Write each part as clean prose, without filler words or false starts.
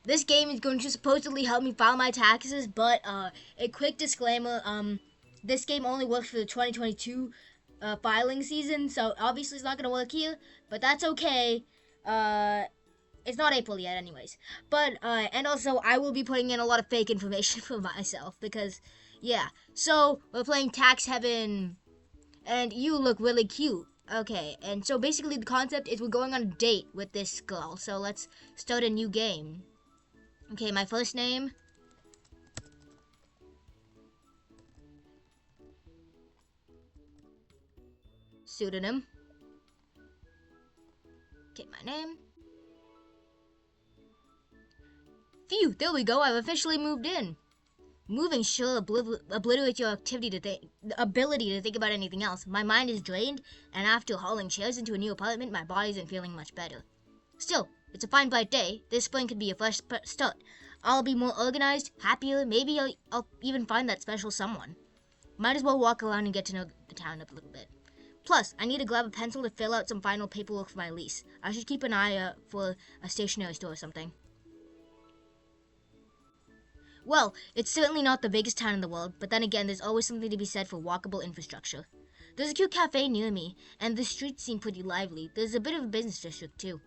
This game is going to supposedly help me file my taxes, but a quick disclaimer, this game only works for the 2022 filing season, so obviously it's not going to work here, but that's okay. It's not April yet anyways. But, and also I will be putting in a lot of fake information for myself because, yeah. So, we're playing Tax Heaven, and you look really cute. Okay, and so basically the concept is we're going on a date with this girl, so let's start a new game. Okay, my first name. Pseudonym. Okay, my name. Phew, there we go, I've officially moved in. Moving sure obliterates your ability to think about anything else. My mind is drained, and after hauling chairs into a new apartment, my body isn't feeling much better. Still, it's a fine bright day. This spring could be a fresh start. I'll be more organized, happier, maybe I'll even find that special someone. Might as well walk around and get to know the town a little bit. Plus, I need to grab a pencil to fill out some final paperwork for my lease. I should keep an eye out for a stationery store or something. Well, it's certainly not the biggest town in the world, but then again, there's always something to be said for walkable infrastructure. There's a cute cafe near me, and the streets seem pretty lively. There's a bit of a business district, too.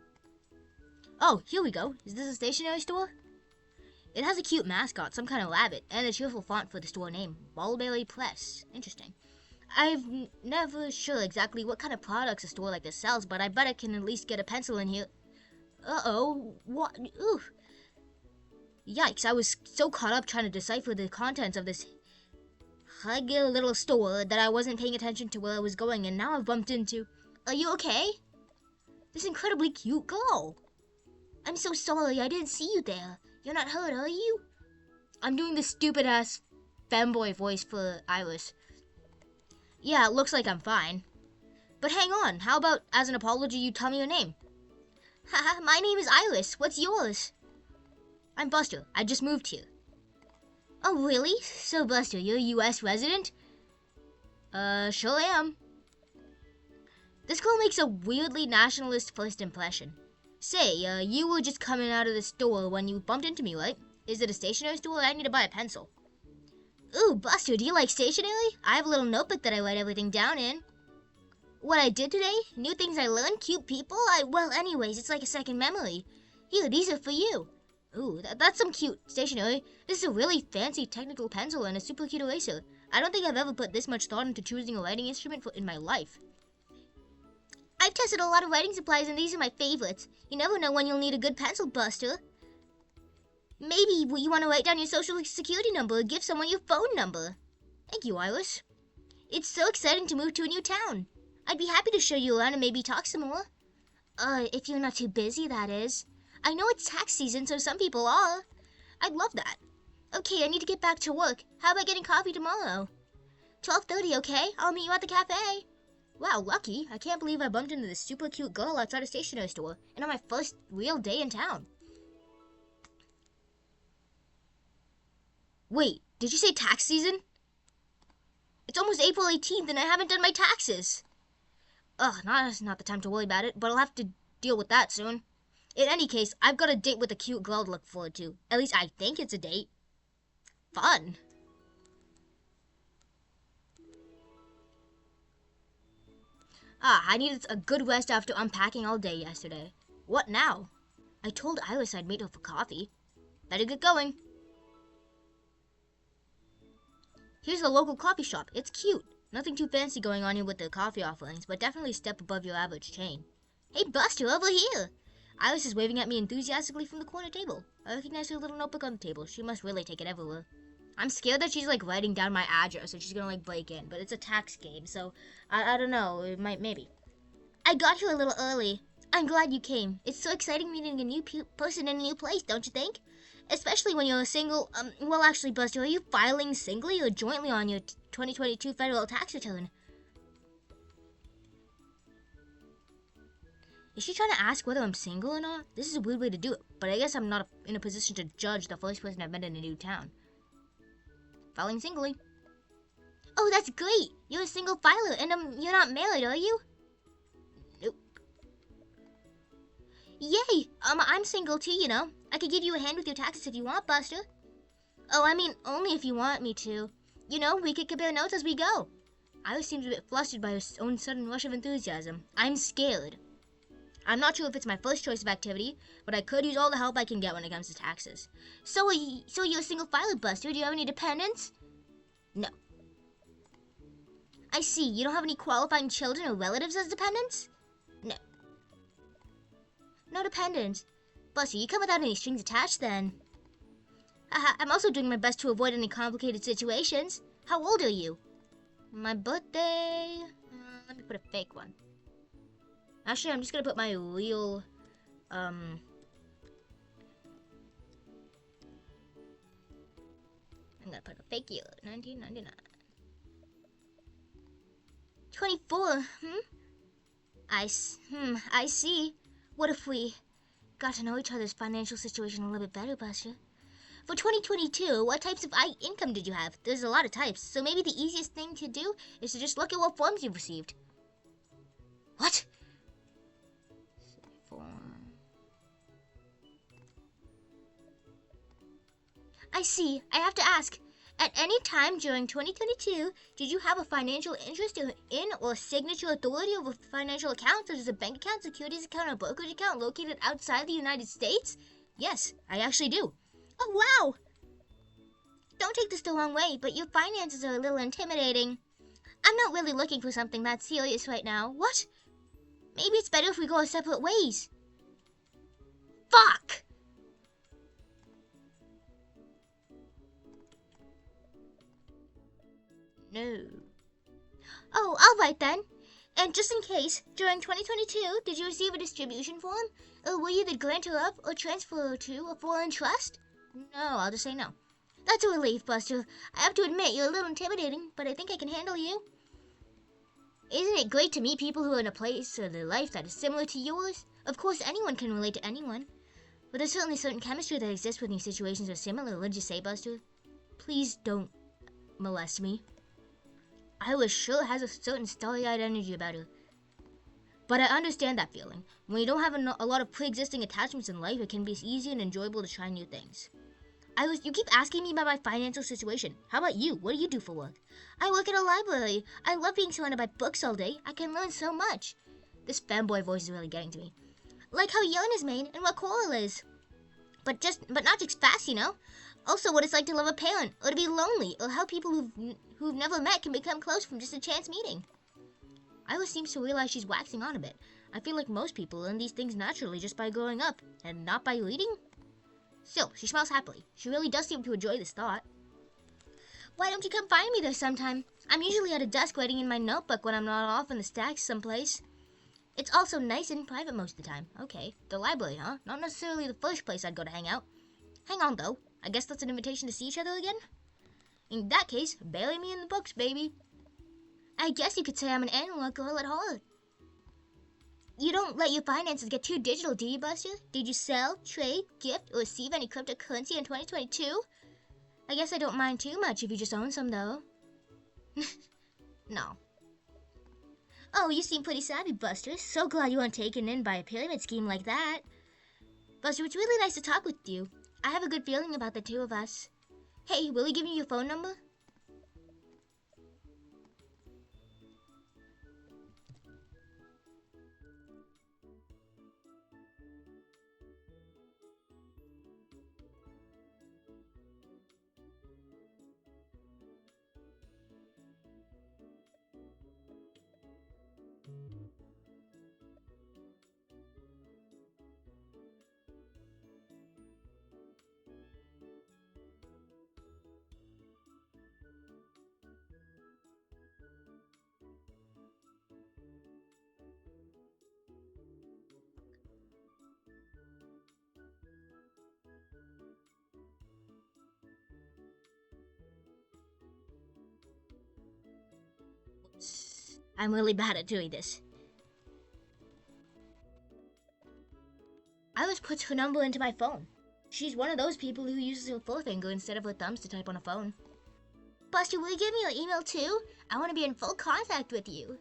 Oh, here we go. Is this a stationery store? It has a cute mascot, some kind of rabbit, and a cheerful font for the store name, Mulberry Press. Interesting. I'm never sure exactly what kind of products a store like this sells, but I bet I can at least get a pencil in here. Uh-oh, what? Ooh. Yikes, I was so caught up trying to decipher the contents of this regular little store that I wasn't paying attention to where I was going, and now I've bumped into... Are you okay? This incredibly cute girl. I'm so sorry, I didn't see you there. You're not hurt, are you? I'm doing the stupid-ass femboy voice for Iris. Yeah, it looks like I'm fine. But hang on, how about, as an apology, you tell me your name? Haha, my name is Iris. What's yours? I'm Buster. I just moved here. Oh, really? So, Buster, you're a U.S. resident? Sure am. This girl makes a weirdly nationalist first impression. Say, you were just coming out of the store when you bumped into me, right? Is it a stationery store? I need to buy a pencil. Ooh, Buster, do you like stationery? I have a little notebook that I write everything down in. What I did today? New things I learned? Cute people? Well, anyways, it's like a second memory. Here, these are for you. Ooh, that's some cute stationery. This is a really fancy technical pencil and a super cute eraser. I don't think I've ever put this much thought into choosing a writing instrument in my life. I've tested a lot of writing supplies and these are my favorites. You never know when you'll need a good pencil, Buster. Maybe you want to write down your social security number or give someone your phone number. Thank you, Iris. It's so exciting to move to a new town. I'd be happy to show you around and maybe talk some more. If you're not too busy, that is. I know it's tax season, so some people are. I'd love that. Okay, I need to get back to work. How about getting coffee tomorrow? 12:30, okay? I'll meet you at the cafe. Wow, lucky. I can't believe I bumped into this super cute girl outside a stationery store, and on my first real day in town. Wait, did you say tax season? It's almost April 18th, and I haven't done my taxes. Ugh, that's not the time to worry about it, but I'll have to deal with that soon. In any case, I've got a date with a cute girl to look forward to. At least I think it's a date. Fun. I needed a good rest after unpacking all day yesterday. What now? I told Iris I'd meet her for coffee. Better get going. Here's the local coffee shop. It's cute. Nothing too fancy going on here with the coffee offerings, but definitely a step above your average chain. Hey, Buster, over here! Iris is waving at me enthusiastically from the corner table. I recognize her little notebook on the table. She must really take it everywhere. I'm scared that she's like writing down my address and she's gonna like break in, but it's a tax game, so I don't know. It maybe. I got here a little early. I'm glad you came. It's so exciting meeting a new person in a new place, don't you think? Especially when you're a single. Well, actually, Buster, are you filing singly or jointly on your 2022 federal tax return? Is she trying to ask whether I'm single or not? This is a weird way to do it, but I guess I'm not in a position to judge the first person I've met in a new town. Filing singly. Oh, that's great! You're a single filer, and you're not married, are you? Nope. Yay! I'm single too, you know. I could give you a hand with your taxes if you want, Buster. Oh, I mean, only if you want me to. You know, we could compare notes as we go. Iris seems a bit flustered by her own sudden rush of enthusiasm. I'm scared. I'm not sure if it's my first choice of activity, but I could use all the help I can get when it comes to taxes. So you're a single filer, Buster. Do you have any dependents? No. I see. You don't have any qualifying children or relatives as dependents? No. No dependents. Buster, you come without any strings attached then. I'm also doing my best to avoid any complicated situations. How old are you? My birthday... let me put a fake one. Actually, I'm just gonna put my real... I'm gonna put a fake year. 1999. 24, I see. What if we got to know each other's financial situation a little bit better, Buster? For 2022, what types of income did you have? There's a lot of types, so maybe the easiest thing to do is to just look at what forms you've received. What? I see. I have to ask. At any time during 2022, did you have a financial interest in or signature authority over financial accounts, such as a bank account, securities account, or brokerage account located outside the United States? Yes, I actually do. Oh, wow! Don't take this the wrong way, but your finances are a little intimidating. I'm not really looking for something that serious right now. What? Maybe it's better if we go our separate ways. Fuck! No. Oh, alright then. And just in case, during 2022, did you receive a distribution form? Or were you the grantor of or transferor to a foreign trust? No, I'll just say no. That's a relief, Buster. I have to admit, you're a little intimidating, but I think I can handle you. Isn't it great to meet people who are in a place of their life that is similar to yours? Of course, anyone can relate to anyone. But there's certainly certain chemistry that exists when these situations are similar, wouldn't you say, Buster? Please don't molest me. Iris sure has a certain starry-eyed energy about her. But I understand that feeling. When you don't have a lot of pre-existing attachments in life, it can be easy and enjoyable to try new things. Iris, you keep asking me about my financial situation. How about you? What do you do for work? I work at a library. I love being surrounded by books all day. I can learn so much. This fanboy voice is really getting to me. Like how yarn is made and what coral is. But not just fast, you know? Also, what it's like to love a parent, or to be lonely, or how people who've never met can become close from just a chance meeting. Iris seems to realize she's waxing on a bit. I feel like most people learn these things naturally just by growing up, and not by reading. Still, she smiles happily. She really does seem to enjoy this thought. Why don't you come find me there sometime? I'm usually at a desk writing in my notebook when I'm not off in the stacks someplace. It's also nice and private most of the time. Okay, the library, huh? Not necessarily the first place I'd go to hang out. Hang on, though. I guess that's an invitation to see each other again? In that case, bury me in the books, baby. I guess you could say I'm an analog girl at heart. You don't let your finances get too digital, do you, Buster? Did you sell, trade, gift, or receive any cryptocurrency in 2022? I guess I don't mind too much if you just own some, though. No. Oh, you seem pretty savvy, Buster. So glad you weren't taken in by a pyramid scheme like that. Buster, it's really nice to talk with you. I have a good feeling about the two of us. Hey, will you give me your phone number? I'm really bad at doing this. Iris puts her number into my phone. She's one of those people who uses her forefinger instead of her thumbs to type on a phone. Buster, will you give me your email too? I want to be in full contact with you.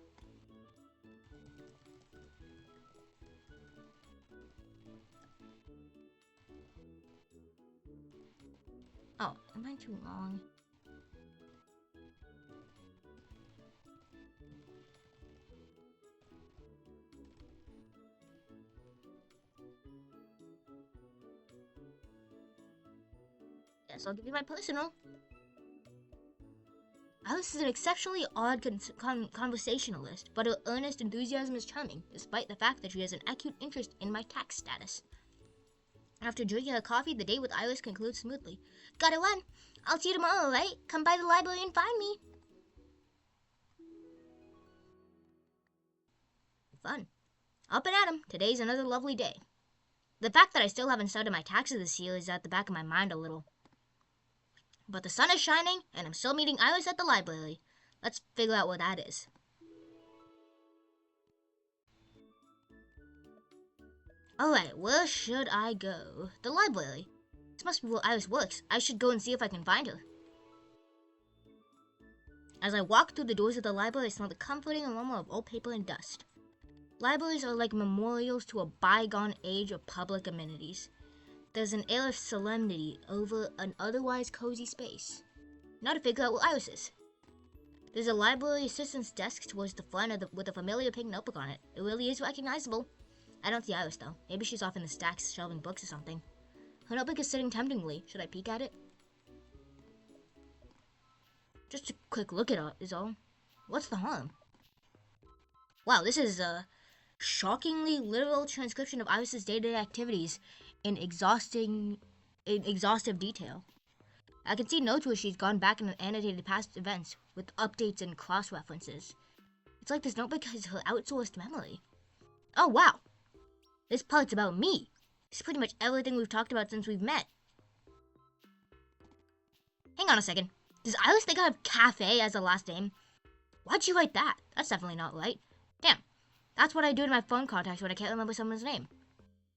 Oh, am I too long? Yes, I'll give you my personal. Alice is an exceptionally odd conversationalist, but her earnest enthusiasm is charming, despite the fact that she has an acute interest in my tax status. After drinking her coffee, the date with Iris concludes smoothly. Gotta run. I'll see you tomorrow, right? Come by the library and find me. Fun. Up and at 'em. Today's another lovely day. The fact that I still haven't started my taxes this year is at the back of my mind a little. But the sun is shining, and I'm still meeting Iris at the library. Let's figure out where that is. Alright, where should I go? The library. This must be where Iris works. I should go and see if I can find her. As I walk through the doors of the library, I smell the comforting aroma of old paper and dust. Libraries are like memorials to a bygone age of public amenities. There's an air of solemnity over an otherwise cozy space. Now to figure out where Iris is. There's a library assistant's desk towards the front with a familiar pink notebook on it. It really is recognizable. I don't see Iris though. Maybe she's off in the stacks shelving books or something. Her notebook is sitting temptingly. Should I peek at it? Just a quick look at it is all. What's the harm? Wow, this is a shockingly literal transcription of Iris's day-to-day activities in exhaustive detail. I can see notes where she's gone back and annotated past events with updates and cross-references. It's like this notebook has her outsourced memory. Oh wow! This part's about me. This is pretty much everything we've talked about since we've met. Hang on a second. Does Iris think I have Cafe as a last name? Why'd she write that? That's definitely not right. Damn. That's what I do in my phone contacts when I can't remember someone's name.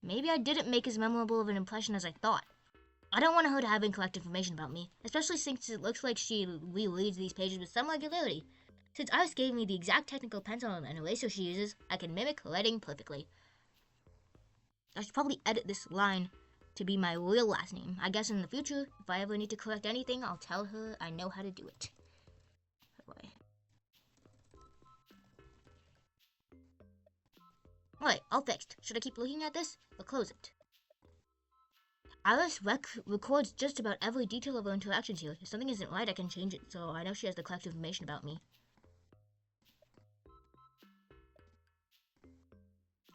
Maybe I didn't make as memorable of an impression as I thought. I don't want her to have incorrect information about me, especially since it looks like she rereads these pages with some regularity. Since Iris gave me the exact technical pencil and eraser she uses, I can mimic her writing perfectly. I should probably edit this line to be my real last name. I guess in the future, if I ever need to correct anything, I'll tell her I know how to do it. Alright, all fixed. Should I keep looking at this or close it? Iris records just about every detail of her interactions here. If something isn't right, I can change it, so I know she has the correct information about me.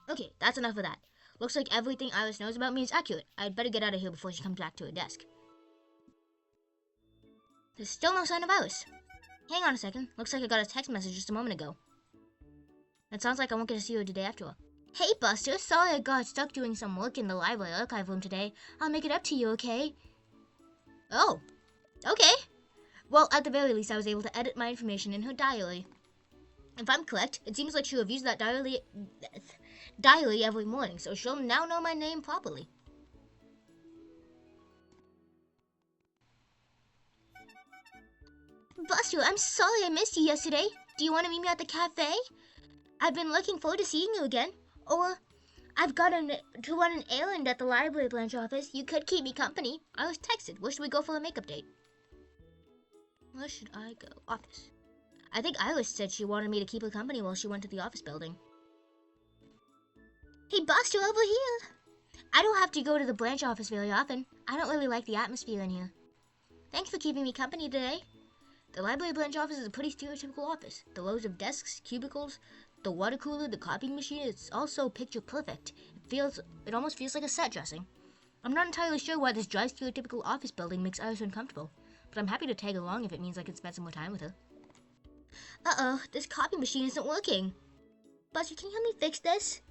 Okay, that's enough of that. Looks like everything Iris knows about me is accurate. I'd better get out of here before she comes back to her desk. There's still no sign of Iris. Hang on a second. Looks like I got a text message just a moment ago. It sounds like I won't get to see her today after all. Hey, Buster. Sorry I got stuck doing some work in the library archive room today. I'll make it up to you, okay? Oh. Okay. Well, at the very least, I was able to edit my information in her diary. If I'm correct, it seems like she reviews that diary every morning, so she'll now know my name properly. Buster, I'm sorry I missed you yesterday. Do you want to meet me at the cafe? I've been looking forward to seeing you again. Or, I've got to run an errand at the library branch office. You could keep me company. I was texted. Where should we go for a makeup date? Where should I go? Office. I think Iris said she wanted me to keep her company while she went to the office building. Hey, Buster, over here. I don't have to go to the branch office very often. I don't really like the atmosphere in here. Thanks for keeping me company today. The library branch office is a pretty stereotypical office. The rows of desks, cubicles, the water cooler, the copying machine, it's also picture perfect. It almost feels like a set dressing. I'm not entirely sure why this dry stereotypical office building makes Iris uncomfortable, but I'm happy to tag along if it means I can spend some more time with her. Uh-oh, this copy machine isn't working. Buster, can you help me fix this?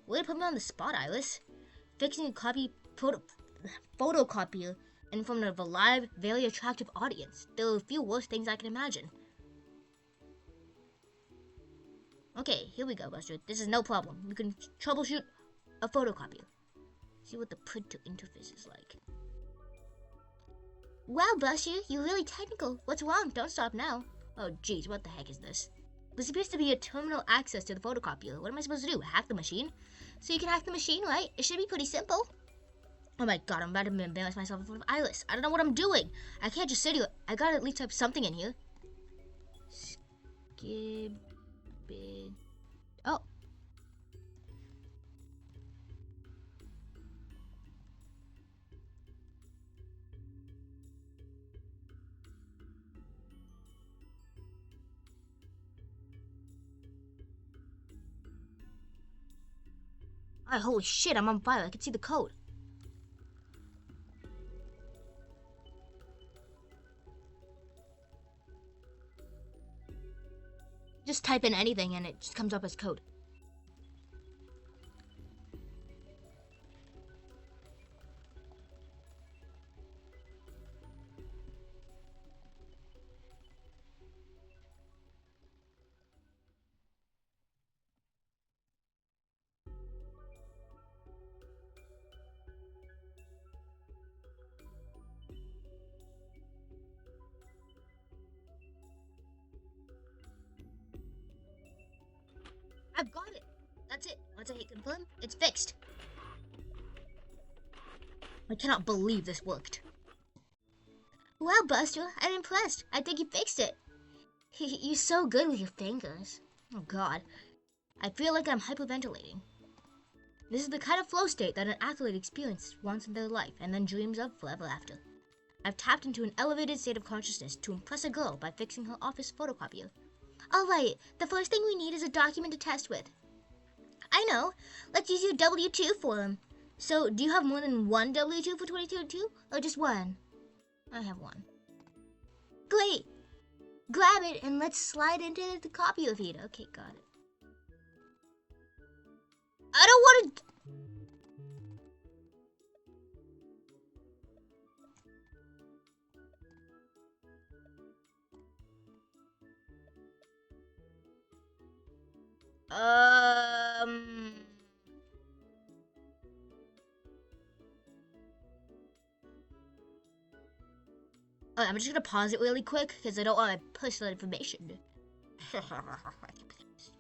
Way to put me on the spot, Iris. Fixing a photocopier in front of a live, very attractive audience. There are a few worse things I can imagine. Okay, here we go, Buster. This is no problem. We can troubleshoot a photocopier. See what the printer interface is like. Wow, Buster, you're really technical. What's wrong? Don't stop now. Oh, geez, what the heck is this? This appears to be a terminal access to the photocopier. What am I supposed to do? Hack the machine? So you can hack the machine, right? It should be pretty simple. Oh my god, I'm about to embarrass myself in front of Iris. I don't know what I'm doing. I can't just sit here. I gotta at least type something in here. Skib it. Oh. Alright, holy shit, I'm on fire. I can see the code. Just type in anything and it just comes up as code. I've got it. That's it. Once I hit confirm, it's fixed. I cannot believe this worked. Wow, Buster, I'm impressed. I think you fixed it. You're so good with your fingers. Oh god. I feel like I'm hyperventilating. This is the kind of flow state that an athlete experiences once in their life and then dreams of forever after. I've tapped into an elevated state of consciousness to impress a girl by fixing her office photocopier. Alright, the first thing we need is a document to test with. I know. Let's use your W-2 form. So, do you have more than one W-2 for 2022, or just one? I have one. Great! Grab it and let's slide into the copier feed. Okay, got it. I don't want to... Oh, I'm just gonna pause it really quick because I don't want my personal information.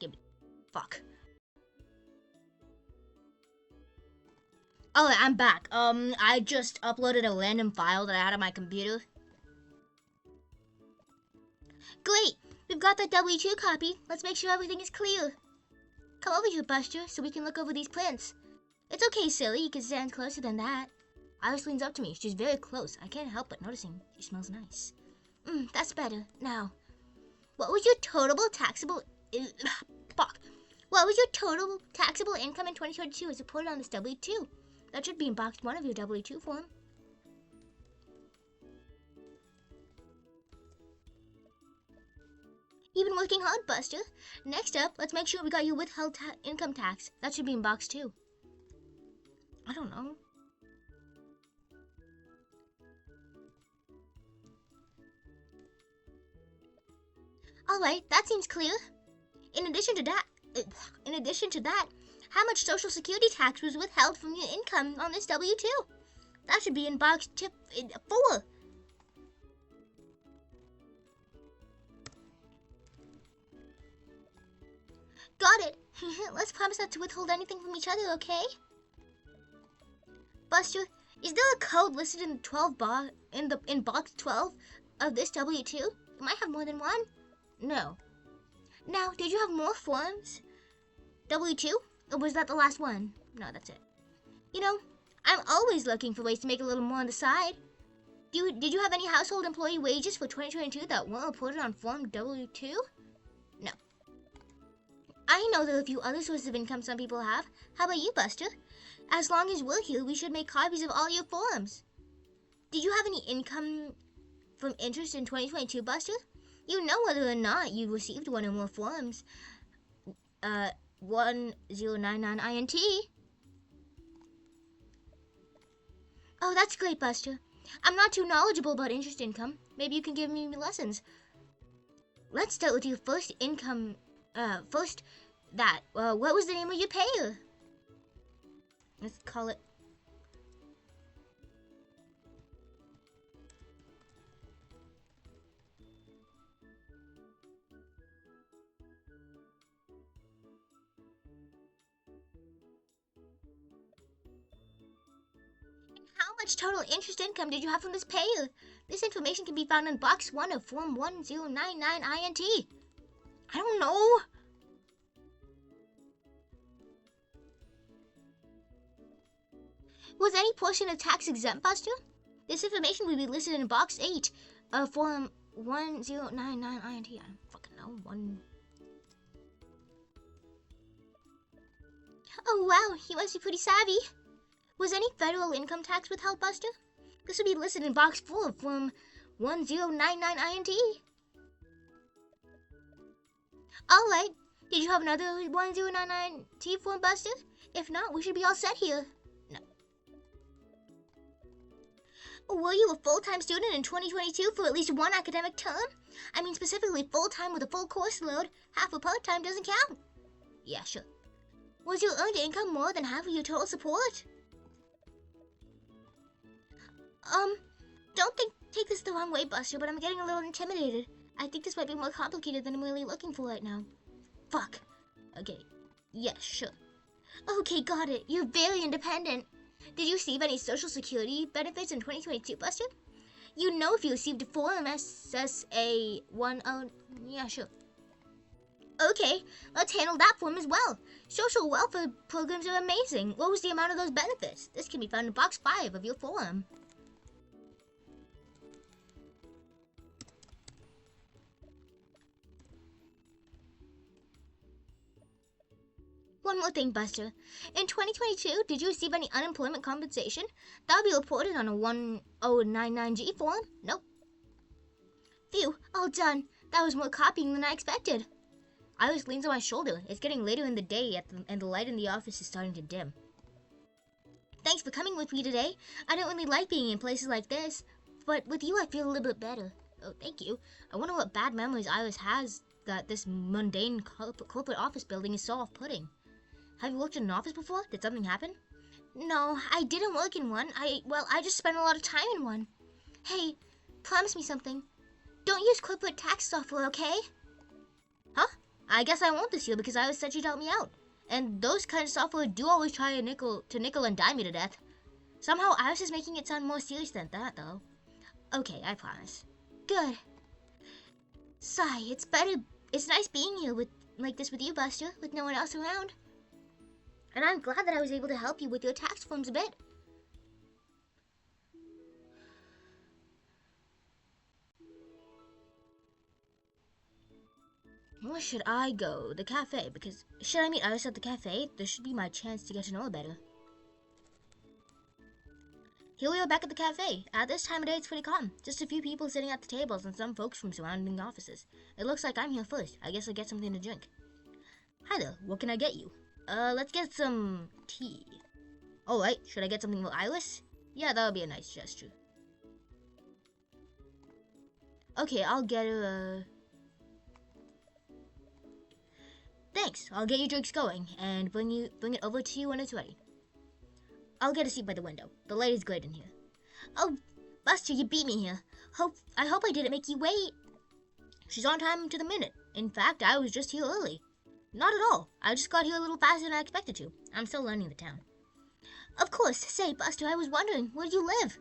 Give me. Fuck. Oh, I'm back. I just uploaded a random file that I had on my computer. Great! We've got the W-2 copy. Let's make sure everything is clear. Come over here, Buster, so we can look over these prints. It's okay, silly. You can stand closer than that. Iris leans up to me. She's very close. I can't help but noticing she smells nice. That's better. Now, what was your total taxable... fuck. What was your total taxable income in 2022 as reported on this W-2? That should be in box 1 of your W-2 form. You've been working hard, Buster. Next up, let's make sure we got your withheld income tax. That should be in box 2. I don't know. Alright, that seems clear. In addition to that, how much Social Security tax was withheld from your income on this W-2? That should be in box 4. Got it. Let's promise not to withhold anything from each other, okay? Buster, is there a code listed in in box 12 of this W-2? You might have more than one. No. Now, did you have more forms? W-2? Or was that the last one? No, that's it. You know, I'm always looking for ways to make a little more on the side. Did you have any household employee wages for 2022 that weren't reported on Form W-2? No. I know there are a few other sources of income some people have. How about you, Buster? As long as we're here, we should make copies of all your forms. Did you have any income from interest in 2022, Buster? You know whether or not you received one or more forms. 1099 INT. Oh, that's great, Buster. I'm not too knowledgeable about interest income. Maybe you can give me lessons. Let's start with your first income. What was the name of your payer? Let's call it. much total interest income did you have from this payer? This information can be found in Box 1 of Form 1099 INT. I don't know. Was any portion of tax exempt, Buster? This information will be listed in Box 8 of Form 1099 INT. I don't fucking know. Oh wow, you must be pretty savvy. Was any federal income tax withheld, Buster? This would be listed in Box 4 of Form 1099 INT. Alright, did you have another 1099 T form, Buster? If not, we should be all set here. No. Were you a full-time student in 2022 for at least one academic term? I mean specifically full-time with a full course load. Half a part-time doesn't count. Yeah, sure. Was your earned income more than half of your total support? Don't take this the wrong way, Buster, but I'm getting a little intimidated. I think this might be more complicated than I'm really looking for right now. Fuck. Okay. Yeah, sure. Okay, got it. You're very independent. Did you receive any Social Security benefits in 2022, Buster? You know if you received a Form SSA 10... Yeah, sure. Okay, let's handle that form as well. Social welfare programs are amazing. What was the amount of those benefits? This can be found in Box 5 of your form. One more thing, Buster. In 2022, did you receive any unemployment compensation? That would be reported on a 1099G form. Nope. Phew, all done. That was more copying than I expected. Iris leans on my shoulder. It's getting later in the day and the light in the office is starting to dim. Thanks for coming with me today. I don't really like being in places like this, but with you I feel a little bit better. Oh, thank you. I wonder what bad memories Iris has that this mundane corporate office building is so off-putting. Have you worked in an office before? Did something happen? No, I didn't work in one. I just spent a lot of time in one. Hey, promise me something. Don't use corporate tax software, okay? Huh? I guess I won't this year because Iris said she'd help me out. And those kind of software do always try to nickel and dime me to death. Somehow Iris is making it sound more serious than that, though. Okay, I promise. Good. Sigh, it's nice being here like this with you, Buster, with no one else around. And I'm glad that I was able to help you with your tax forms a bit. Where should I go? The cafe, because should I meet Iris at the cafe? This should be my chance to get to know her better. Here we are back at the cafe. At this time of day, it's pretty calm. Just a few people sitting at the tables and some folks from surrounding offices. It looks like I'm here first. I guess I'll get something to drink. Hi there, what can I get you? Let's get some tea. Alright, should I get something for Iris? Yeah, that would be a nice gesture. Okay, I'll get her, Thanks, I'll get your drinks going, and bring it over to you when it's ready. I'll get a seat by the window. The light is great in here. Oh, Buster, you beat me here. I hope I didn't make you wait. She's on time to the minute. In fact, I was just here early. Not at all. I just got here a little faster than I expected to. I'm still learning the town. Of course. Say, Buster, I was wondering, where do you live?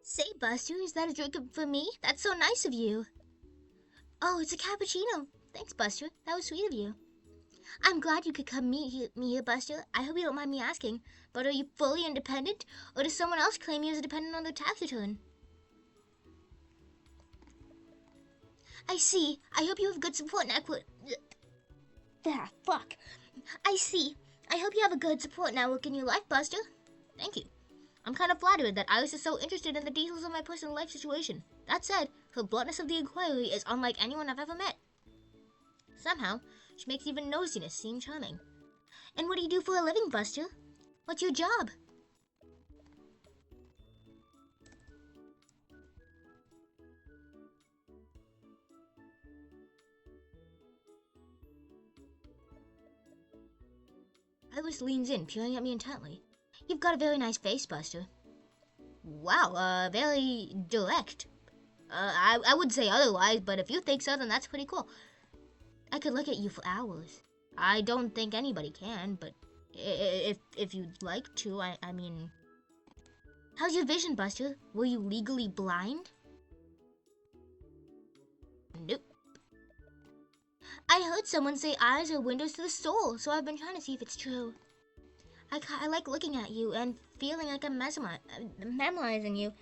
Say, Buster, is that a drink for me? That's so nice of you. Oh, it's a cappuccino. Thanks, Buster. That was sweet of you. I'm glad you could come meet me here, Buster. I hope you don't mind me asking, but are you fully independent, or does someone else claim you as a dependent on their tax return? I see. I hope you have good support network. Ah, fuck. I see. I hope you have a good support network in your life, Buster. Thank you. I'm kind of flattered that Alice is so interested in the details of my personal life situation. That said, her bluntness of the inquiry is unlike anyone I've ever met. Somehow, she makes even nosiness seem charming. And what do you do for a living, Buster? What's your job? Iris leans in, peering at me intently. You've got a very nice face, Buster. Wow, very direct. I would say otherwise, but if you think so, then that's pretty cool. I could look at you for hours. I don't think anybody can, but if you'd like to, I mean... How's your vision, Buster? Were you legally blind? Nope. I heard someone say eyes are windows to the soul, so I've been trying to see if it's true. I like looking at you and feeling like I'm memorizing you.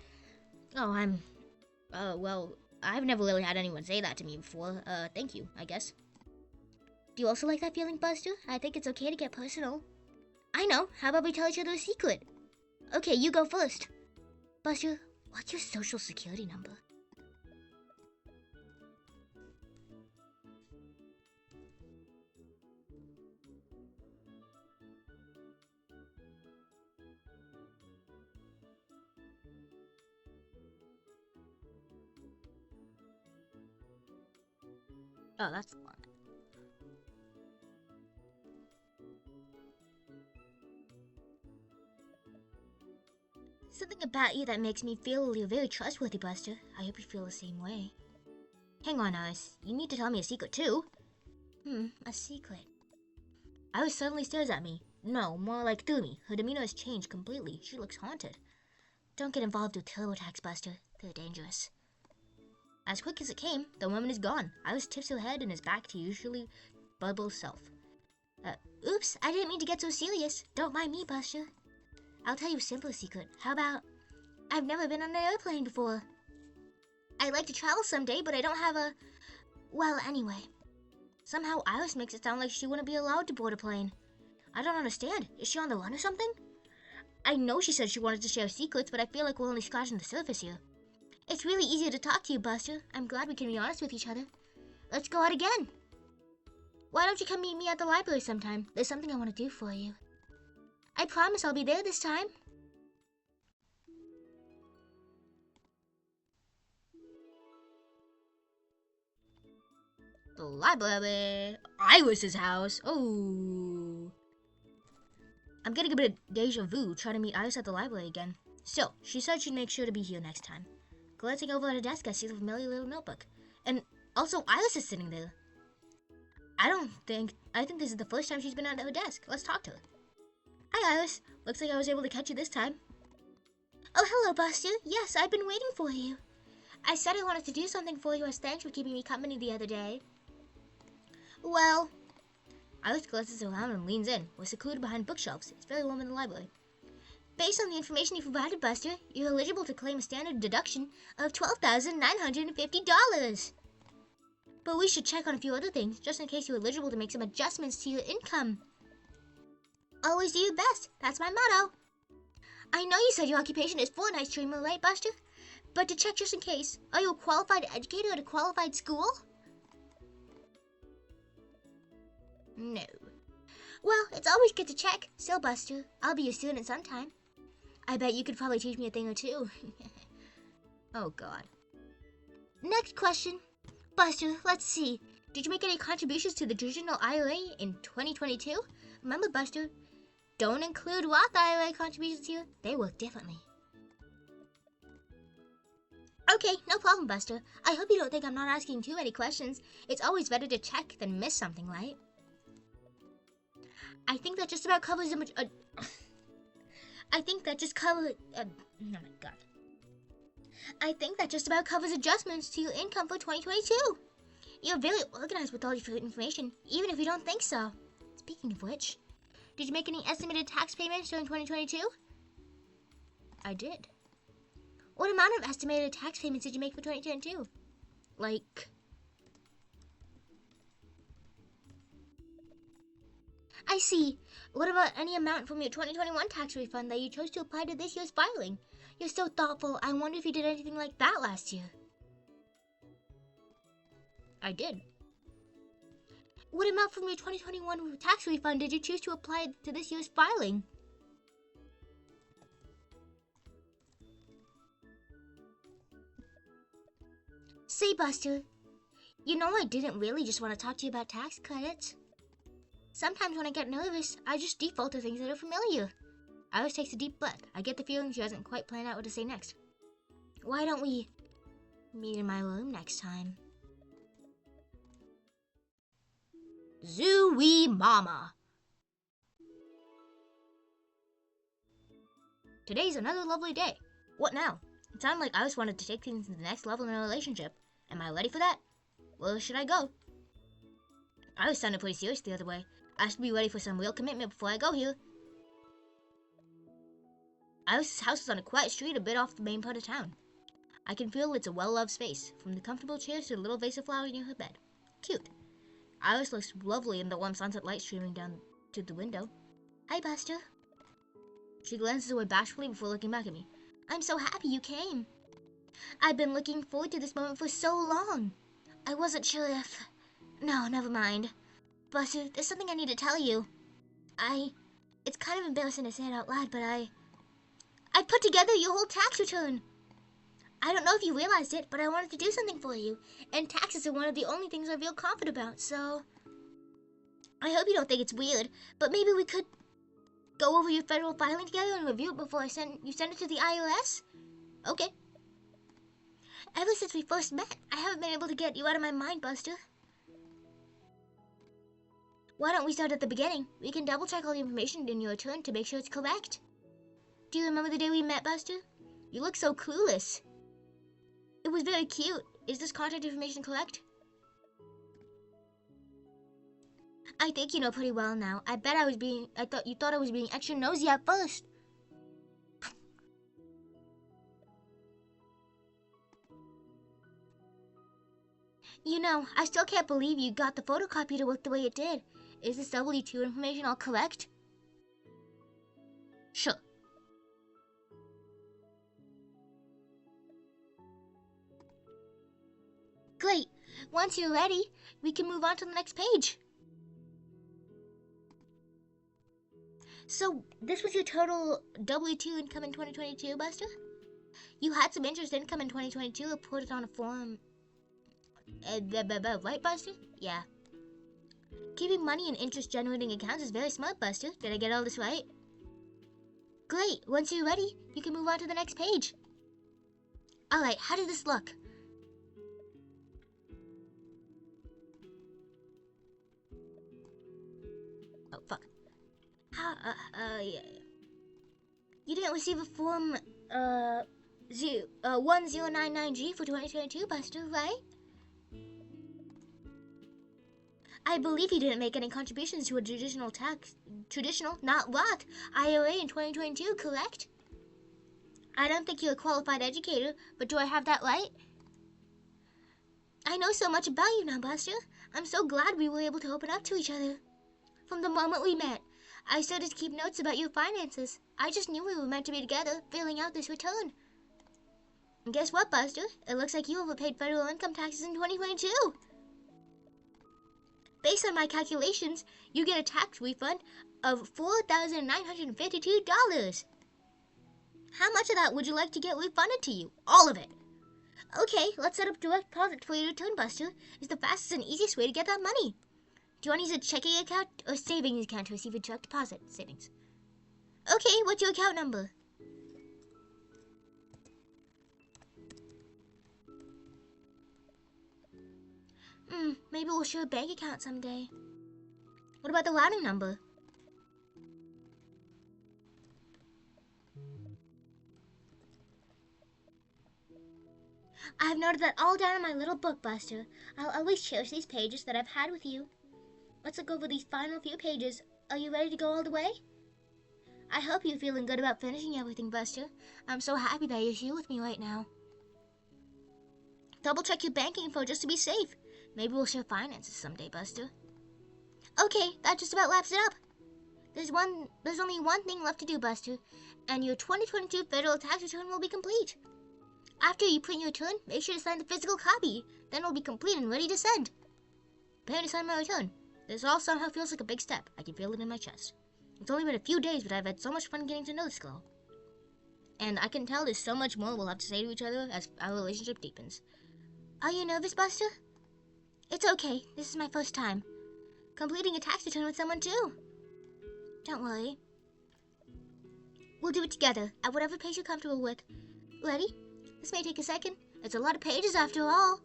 Oh, well, I've never really had anyone say that to me before. Thank you, I guess. Do you also like that feeling, Buster? I think it's okay to get personal. I know. How about we tell each other a secret? Okay, you go first. Buster, what's your social security number? Oh, that's long. Something about you that makes me feel you're very trustworthy, Buster. I hope you feel the same way. Hang on, Iris. You need to tell me a secret, too. A secret. Iris suddenly stares at me. No, more like through me. Her demeanor has changed completely. She looks haunted. Don't get involved with TurboTax, Buster. They're dangerous. As quick as it came, the woman is gone. Iris tips her head and is back to usually bubble self. Oops, I didn't mean to get so serious. Don't mind me, Buster. I'll tell you a simpler secret. How about... I've never been on an airplane before. I'd like to travel someday, but I don't have a... Well, anyway. Somehow Iris makes it sound like she wouldn't be allowed to board a plane. I don't understand. Is she on the run or something? I know she said she wanted to share secrets, but I feel like we're only scratching the surface here. It's really easier to talk to you, Buster. I'm glad we can be honest with each other. Let's go out again. Why don't you come meet me at the library sometime? There's something I want to do for you. I promise I'll be there this time. The library. Iris's house. Oh. I'm getting a bit of deja vu trying to meet Iris at the library again. Still, she said she'd make sure to be here next time. Glancing over at her desk, I see the familiar little notebook. And also, Iris is sitting there. I think this is the first time she's been at her desk. Let's talk to her. Hi, Iris. Looks like I was able to catch you this time. Oh, hello, Buster. Yes, I've been waiting for you. I said I wanted to do something for you as thanks for keeping me company the other day. Well... Iris glances around and leans in. We're secluded behind bookshelves. It's very warm in the library. Based on the information you provided, Buster, you're eligible to claim a standard deduction of $12,950. But we should check on a few other things, just in case you're eligible to make some adjustments to your income. Always do your best. That's my motto. I know you said your occupation is Fortnite streamer, right, Buster? But to check just in case, are you a qualified educator at a qualified school? No. Well, it's always good to check. Still, Buster, I'll be your student sometime. I bet you could probably teach me a thing or two. Oh, God. Next question. Buster, let's see. Did you make any contributions to the traditional IRA in 2022? Remember, Buster, don't include Roth IRA contributions here. They work differently. Okay, no problem, Buster. I hope you don't think I'm not asking too many questions. It's always better to check than miss something, right? I think that just about covers the I think that just covers... oh my God. I think that just about covers adjustments to your income for 2022. You're very organized with all your information, even if you don't think so. Speaking of which, did you make any estimated tax payments during 2022? I did. What amount of estimated tax payments did you make for 2022? Like, I see. What about any amount from your 2021 tax refund that you chose to apply to this year's filing? You're so thoughtful. I wonder if you did anything like that last year. I did. What amount from your 2021 tax refund did you choose to apply to this year's filing? Say, Buster, you know I didn't really just want to talk to you about tax credits. Sometimes when I get nervous, I just default to things that are familiar. Iris takes a deep breath. I get the feeling she hasn't quite planned out what to say next. Why don't we meet in my room next time? Zooey Mama. Today's another lovely day. What now? It sounded like Iris wanted to take things to the next level in our relationship. Am I ready for that? Where should I go? Iris sounded pretty serious the other way. I should be ready for some real commitment before I go here. Iris' house is on a quiet street a bit off the main part of town. I can feel it's a well-loved space, from the comfortable chairs to the little vase of flowers near her bed. Cute. Iris looks lovely in the warm sunset light streaming down to the window. Hi, Buster. She glances away bashfully before looking back at me. I'm so happy you came. I've been looking forward to this moment for so long. I wasn't sure if... No, never mind. Buster, there's something I need to tell you. It's kind of embarrassing to say it out loud, but I put together your whole tax return. I don't know if you realized it, but I wanted to do something for you. And taxes are one of the only things I feel confident about, so... I hope you don't think it's weird, but maybe we could go over your federal filing together and review it before you send it to the IRS? Okay. Ever since we first met, I haven't been able to get you out of my mind, Buster. Why don't we start at the beginning? We can double-check all the information in your return to make sure it's correct. Do you remember the day we met, Buster? You look so clueless. It was very cute. Is this contact information correct? I think you know pretty well now. I thought you thought I was being extra nosy at first. You know, I still can't believe you got the photocopy to work the way it did. Is this W2 information all correct? Sure. Great. Once you're ready, we can move on to the next page. So, this was your total W2 income in 2022, Buster? You had some interest income in 2022 reported on a form... right, Buster? Yeah. Keeping money in interest-generating accounts is very smart, Buster. Did I get all this right? Great. Once you're ready, you can move on to the next page. Alright, how did this look? Oh, fuck. Yeah. You didn't receive a form, 1099G for 2022, Buster, right? I believe you didn't make any contributions to a traditional, not Roth, IRA in 2022, correct? I don't think you're a qualified educator, but do I have that right? I know so much about you now, Buster. I'm so glad we were able to open up to each other. From the moment we met, I started to keep notes about your finances. I just knew we were meant to be together, filling out this return. And guess what, Buster? It looks like you overpaid federal income taxes in 2022. Based on my calculations, you get a tax refund of $4,952. How much of that would you like to get refunded to you? All of it. Okay, let's set up direct deposit for your return, Buster. It's the fastest and easiest way to get that money. Do you want to use a checking account or savings account to receive a direct deposit? Savings. Okay, what's your account number? Maybe we'll share a bank account someday. What about the routing number? I've noted that all down in my little book, Buster. I'll always cherish these pages that I've had with you. Let's look over these final few pages. Are you ready to go all the way? I hope you're feeling good about finishing everything, Buster. I'm so happy that you're here with me right now. Double check your banking info just to be safe. Maybe we'll share finances someday, Buster. Okay, that just about wraps it up. There's only one thing left to do, Buster, and your 2022 federal tax return will be complete. After you print your return, make sure to sign the physical copy. Then it will be complete and ready to send. Prepare to sign my return. This all somehow feels like a big step. I can feel it in my chest. It's only been a few days, but I've had so much fun getting to know this girl. And I can tell there's so much more we'll have to say to each other as our relationship deepens. Are you nervous, Buster? It's okay. This is my first time. Completing a tax return with someone, too. Don't worry. We'll do it together, at whatever pace you're comfortable with. Ready? This may take a second. It's a lot of pages after all.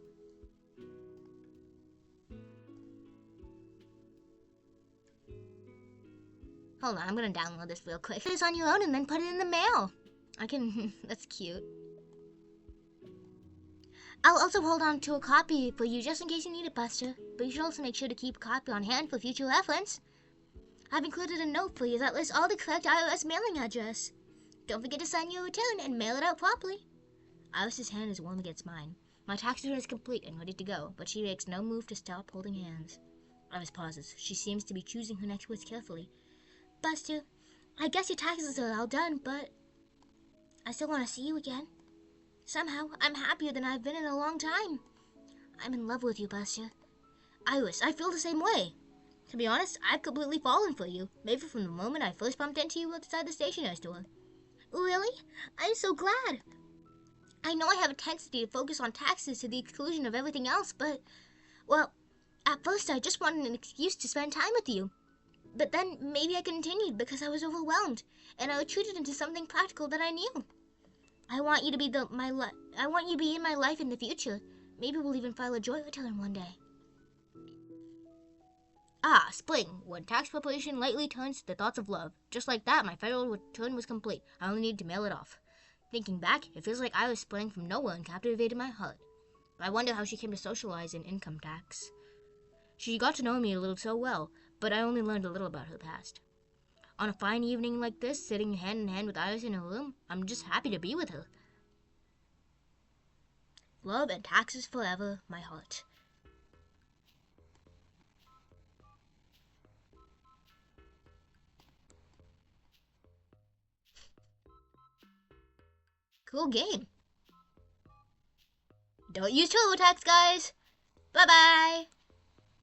Hold on, I'm gonna download this real quick. Put this on your own and then put it in the mail. I can... that's cute. I'll also hold on to a copy for you just in case you need it, Buster. But you should also make sure to keep a copy on hand for future reference. I've included a note for you that lists all the correct IRS mailing address. Don't forget to sign your return and mail it out properly. Iris's hand is warm against mine. My tax return is complete and ready to go, but she makes no move to stop holding hands. Iris pauses. She seems to be choosing her next words carefully. Buster, I guess your taxes are all done, but I still want to see you again. Somehow, I'm happier than I've been in a long time. I'm in love with you, Buster. Iris, I feel the same way. To be honest, I've completely fallen for you, maybe from the moment I first bumped into you outside the stationery store. Really? I'm so glad. I know I have a tendency to focus on taxes to the exclusion of everything else, but, well, at first I just wanted an excuse to spend time with you. But then maybe I continued because I was overwhelmed, and I retreated into something practical that I knew. I want you to be in my life in the future. Maybe we'll even file a joint return one day. Ah, spring, when tax preparation lightly turns to the thoughts of love. Just like that, my federal return was complete. I only needed to mail it off. Thinking back, it feels like Iris sprang from nowhere and captivated my heart. I wonder how she came to socialize in income tax. She got to know me a little so well, but I only learned a little about her past. On a fine evening like this, sitting hand in hand with Iris in her room, I'm just happy to be with her. Love and taxes forever, my heart. Cool game. Don't use TurboTax, guys. Bye-bye.